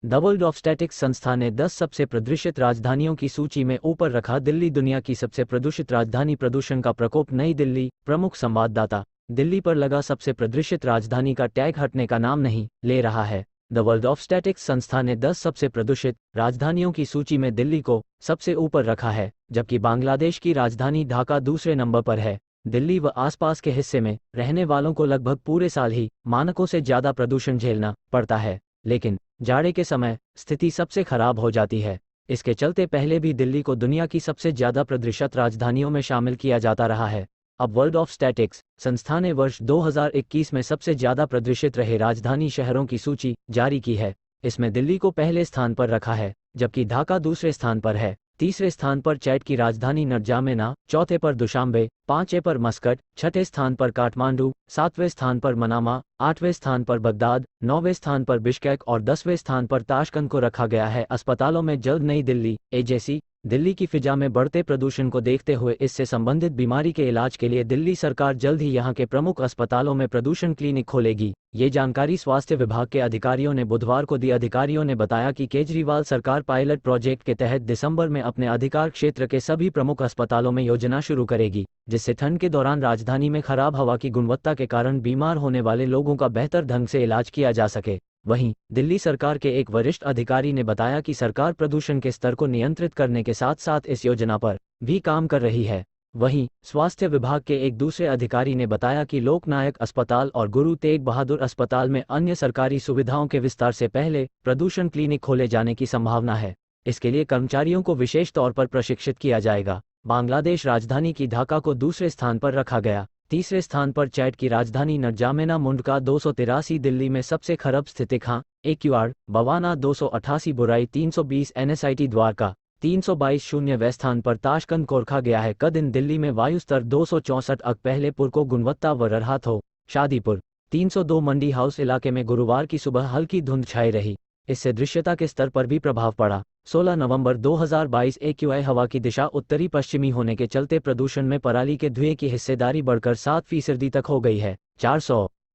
The world of statics संस्था ने 10 सबसे प्रदूषित राजधानियों की सूची में ऊपर रखा दिल्ली दुनिया की सबसे प्रदूषित राजधानी। प्रदूषण का प्रकोप नई दिल्ली। प्रमुख संवाददाता। दिल्ली पर लगा सबसे प्रदूषित राजधानी का टैग हटने का नाम नहीं ले रहा है। द वर्ल्ड ऑफ स्टैटिक्स संस्था ने 10 सबसे प्रदूषित राजधानियों की सूची में दिल्ली को सबसे ऊपर रखा है, जबकि बांग्लादेश की राजधानी ढाका दूसरे नंबर पर है। दिल्ली व आसपास के हिस्से में रहने वालों को लगभग पूरे साल ही मानकों से ज़्यादा प्रदूषण झेलना पड़ता है, लेकिन जाड़े के समय स्थिति सबसे खराब हो जाती है। इसके चलते पहले भी दिल्ली को दुनिया की सबसे ज़्यादा प्रदूषित राजधानियों में शामिल किया जाता रहा है। अब वर्ल्ड ऑफ स्टैटिक्स संस्था ने वर्ष 2021 में सबसे ज़्यादा प्रदूषित रहे राजधानी शहरों की सूची जारी की है। इसमें दिल्ली को पहले स्थान पर रखा है, जबकि ढाका दूसरे स्थान पर है। तीसरे स्थान पर चैट की राजधानी नरजामेना, चौथे पर दुशांबे, पांचवें पर मस्कट, छठे स्थान पर काठमांडू, सातवें स्थान पर मनामा, आठवें स्थान पर बगदाद, नौवें स्थान पर बिश्केक और 10वें स्थान पर ताशकंद को रखा गया है। अस्पतालों में जल्द नई दिल्ली एजेंसी। दिल्ली की फिजा में बढ़ते प्रदूषण को देखते हुए इससे संबंधित बीमारी के इलाज के लिए दिल्ली सरकार जल्द ही यहां के प्रमुख अस्पतालों में प्रदूषण क्लिनिक खोलेगी। ये जानकारी स्वास्थ्य विभाग के अधिकारियों ने बुधवार को दी। अधिकारियों ने बताया कि केजरीवाल सरकार पायलट प्रोजेक्ट के तहत दिसंबर में अपने अधिकार क्षेत्र के सभी प्रमुख अस्पतालों में योजना शुरू करेगी, जिससे ठंड के दौरान राजधानी में खराब हवा की गुणवत्ता के कारण बीमार होने वाले लोगों का बेहतर ढंग से इलाज किया जा सके। वहीं दिल्ली सरकार के एक वरिष्ठ अधिकारी ने बताया कि सरकार प्रदूषण के स्तर को नियंत्रित करने के साथ साथ इस योजना पर भी काम कर रही है। वहीं स्वास्थ्य विभाग के एक दूसरे अधिकारी ने बताया कि लोकनायक अस्पताल और गुरु तेग बहादुर अस्पताल में अन्य सरकारी सुविधाओं के विस्तार से पहले प्रदूषण क्लिनिक खोले जाने की संभावना है। इसके लिए कर्मचारियों को विशेष तौर पर प्रशिक्षित किया जाएगा। बांग्लादेश राजधानी की ढाका को दूसरे स्थान पर रखा गया। तीसरे स्थान पर चैट की राजधानी नरजामेना मुंडका 283। दिल्ली में सबसे खराब स्थिति खां एक्यूआर बवाना 288, बुराई 320, एनएसआईटी द्वारका 322। 0वें स्थान पर ताशकंद को रखा गया है। दिन दिल्ली में वायु स्तर 264 अक पहले पुर को गुणवत्ता व रहा हो। शादीपुर 302। मंडी हाउस इलाके में गुरुवार की सुबह हल्की धुंध छाई रही, इससे दृश्यता के स्तर पर भी प्रभाव पड़ा। 16 नवंबर 2022 एक्यूआई हवा की दिशा उत्तरी पश्चिमी होने के चलते प्रदूषण में पराली के धुएं की हिस्सेदारी बढ़कर 7% तक हो गई है। 400